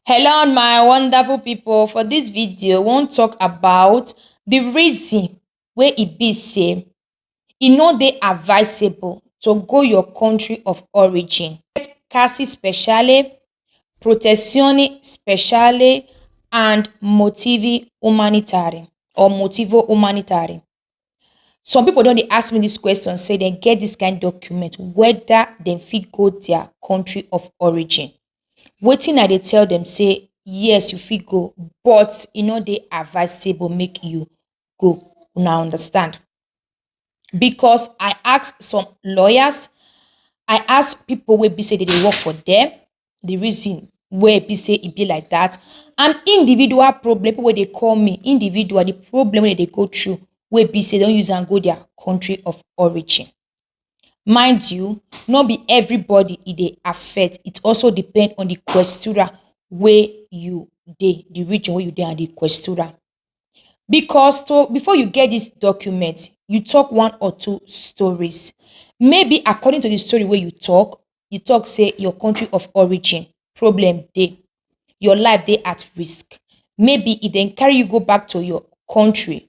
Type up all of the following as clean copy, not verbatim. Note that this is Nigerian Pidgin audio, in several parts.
Hello, my wonderful people. For this video, we wan talk about the reason wey e be say e no dey advisable to go your country of origin. Casi speciale, protezione speciale, and motivi umanitari or motivo umanitari. Some people don dey ask me this question, say dem get this kind document, whether dem fit go their country of origin. Wetin I dey tell dem say yes, you fit go, but e no dey advisable make you go. Una understand? Because I ask some lawyers, I ask people wey be say dem dey work for them, the reason wey be say e be like that, and individual problem, people wey dey call me, individual, the problem wey dem dey go through, wey be say don use am go their country of origin. Mind you, no be everybody e dey affect. It also depend on the questura wey you dey, the region wey you dey and the questura. Because before you get this document, you talk one or two stories. Maybe according to the story wey you talk say your country of origin problem dey, your life dey at risk. Maybe e dem carry you go back to your country,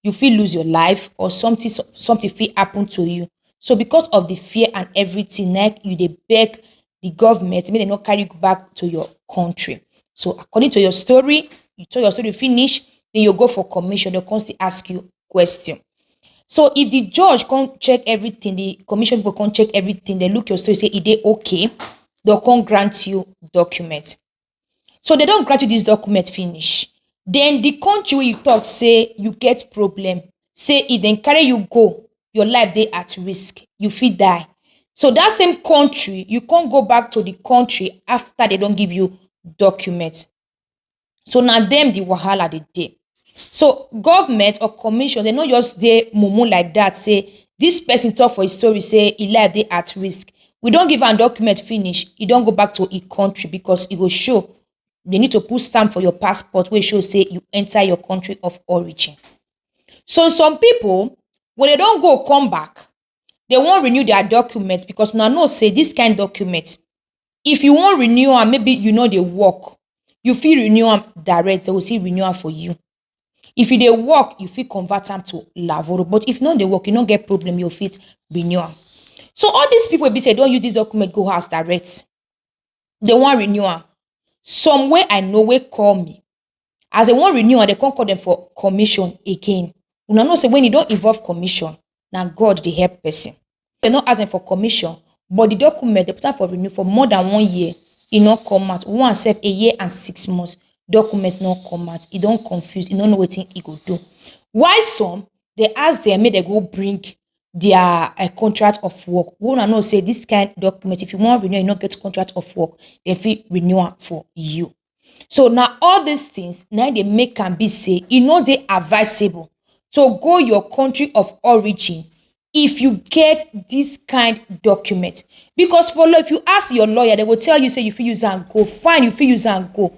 you fit lose your life or something fit happen to you. So because of the fear and everything, like you dey beg the government make dem no carry you back to your country. So according to your story, you tell your story finish, then you go for commission, dem come still ask you question. So if the judge come check everything, the commission people come check everything, they look your story, say e dey okay, they'll come grant you document. So they don't grant you this document finish. Then the country where you talk say you get problem, say if dem carry you go, your life dey at risk, you fit die. So that same country, you can't go back to the country after they don't give you document. So now them the wahala dey dey. So government or commission, they no just dey mumu like that, say this person talk for his story, say e life dey at risk. We don't give am document finish, e don go back to e country, because e go show, they need to put stamp for your passport wey show say you enter your country of origin. So some people, when they don't go come back, they won't renew their document, because now know say this kind document, if you won't renew am, maybe you know they work, you fit renew am direct, they will still renew am for you. If you dey work, you fit convert am to lavoro, but if no dey work, you no get problem, you fit renew am. So all these people be say don't use this document go house direct, they wan renew am. Some way I know wey call me, as they wan renew am, they can't call them for commission again. Una know say when e don involve commission, na God dey help person. They no ask them for commission, but the document they put am for renew for more than 1 year, e no come out. One sef, a year and 6 months, documents no come out. E don confuse, e no know wetin e go do. Why some they ask them make they go bring their contract of work. We una know say this kind document, if you want renew, you no get contract of work, they fit renew am for you. So now all these things, now they make am be say e no dey advisable to go your country of origin if you get this kind document. Because for law, if you ask your lawyer, they will tell you say you fit use am go, fine, you fit use am go.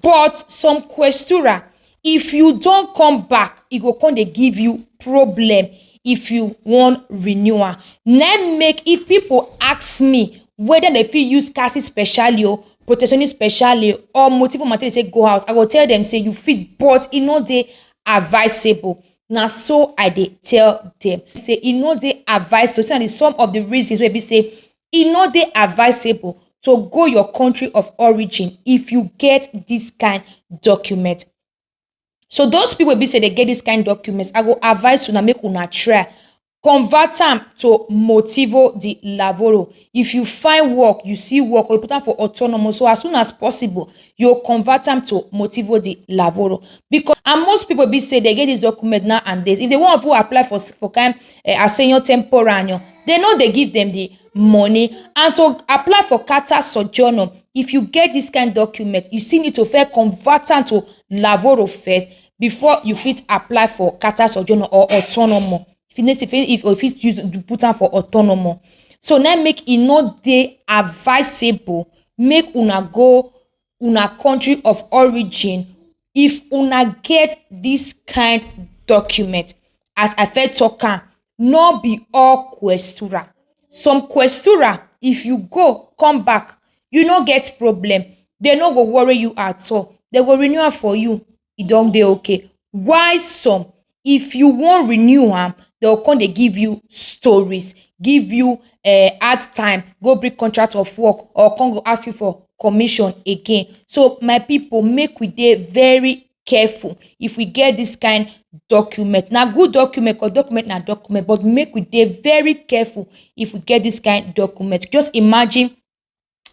But some questura, if you don't come back, e go come dey give you problem if you want renew am. Na make, if people ask me whether they fit use casi speciale o, protezione speciale or motivo umanitari take go out, I will tell them say you fit, but e no dey advisable. Na so I dey tell them, say e no dey advisable. So na some of the reasons wey be say e no dey advisable to go your country of origin if you get this kind document. So those people be say they get this kind documents, I go advise una make una try convert am to motivo di lavoro. If you find work, you see work, or you put am for autonomous, so as soon as possible, you convert am to motivo di lavoro. Because and most people be say they get this document nowadays. If they want to apply for kind assegno temporaneo, they know they give them the money. And to apply for carta soggiorno, if you get this kind document, you still need to first convert am to lavoro first before you fit apply for carta soggiorno or autonomo. If it's used to put am for autonomo. So now make e no dey advisable make una go una country of origin if una get this kind document. As I first talk am, no be all questura. Some questura, if you go come back, you no get problem. They no go worry you at all. They go renew am for you. E don dey okay. Why some, if you wan renew am, they go come dey give you stories, give you hard time, go bring contract of work, or come go ask you for commission again. So my people, make we dey very careful if we get this kind document. Na good document, cause document na document, but make we dey very careful if we get this kind document. Just imagine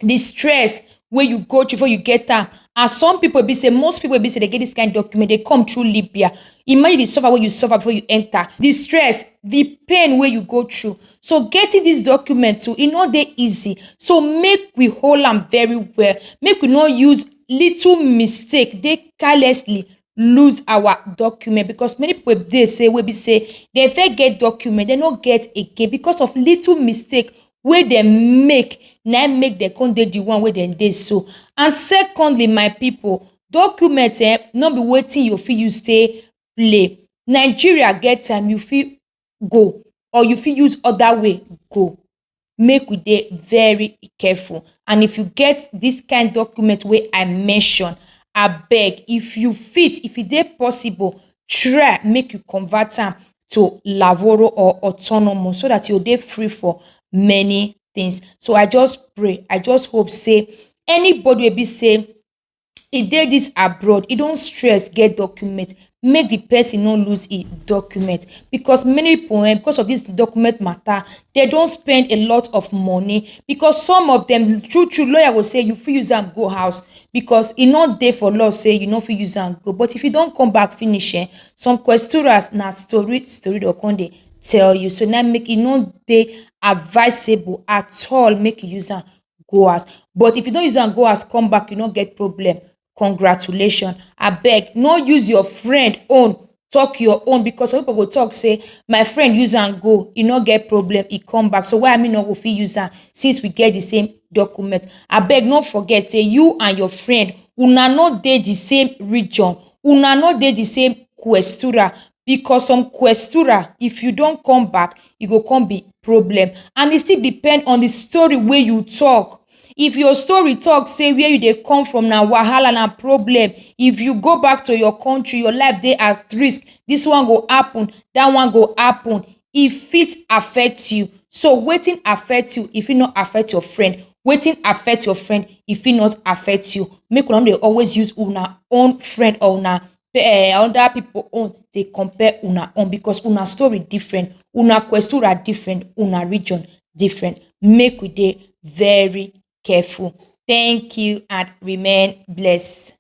the stress wey you go through before you get am. And some people be say, most people be say they get this kind document, they come through Libya. Imagine the suffer wey you suffer before you enter, the stress, the pain wey you go through. So getting this document too, e no dey easy. So make we hold am very well. Make we no use little mistake dey carelessly lose our document, because many people dey say wey be say dem first get document, dem no get again because of little mistake wey dem make, na im make dem come dey the one wey dem dey so. And secondly, my people, document no be wetin you fit use take play. Nigeria get time, you fit go, or you fit use other way go. Make we dey very careful. And if you get this kind document wey I mention, abeg, if you fit, if e dey possible, try make you convert am to lavoro or autonomous, so that you dey free for many things. So I just pray, I just hope say anybody wey be say e dey this abroad, e don stress get document, make the person no lose e document, because many people because of this document matter, they don spend a lot of money. Because some of them, true lawyer go say you fit use am go house, because e no dey for law say you no fit use am go. But if you don come back finish, some questioners na story dey come dey tell you. So na make e no dey advisable at all make you use am go house. But if you don use am go house, come back, you no get problem, congratulations. Abeg, no use your friend own talk your own, because some people go talk say my friend use am go, e no get problem, e come back, so why me no go fit use am since we get the same document. Abeg, no forget say you and your friend, una no dey the same region, una no dey the same questura, because some questura, if you don come back, e go come be problem. And e still depend on the story wey you talk. If your story talk say where you dey come from na wahala, na problem, if you go back to your country, your life dey at risk, this one go happen, that one go happen, e fit affect you. So wetin affect you, e fit not affect your friend. Wetin affect your friend, e fit not affect you. Make una no dey always use una own friend or una other people own dey compare una own, because una story different, una questura different, una region different. Make we dey very careful. Thank you and remain blessed.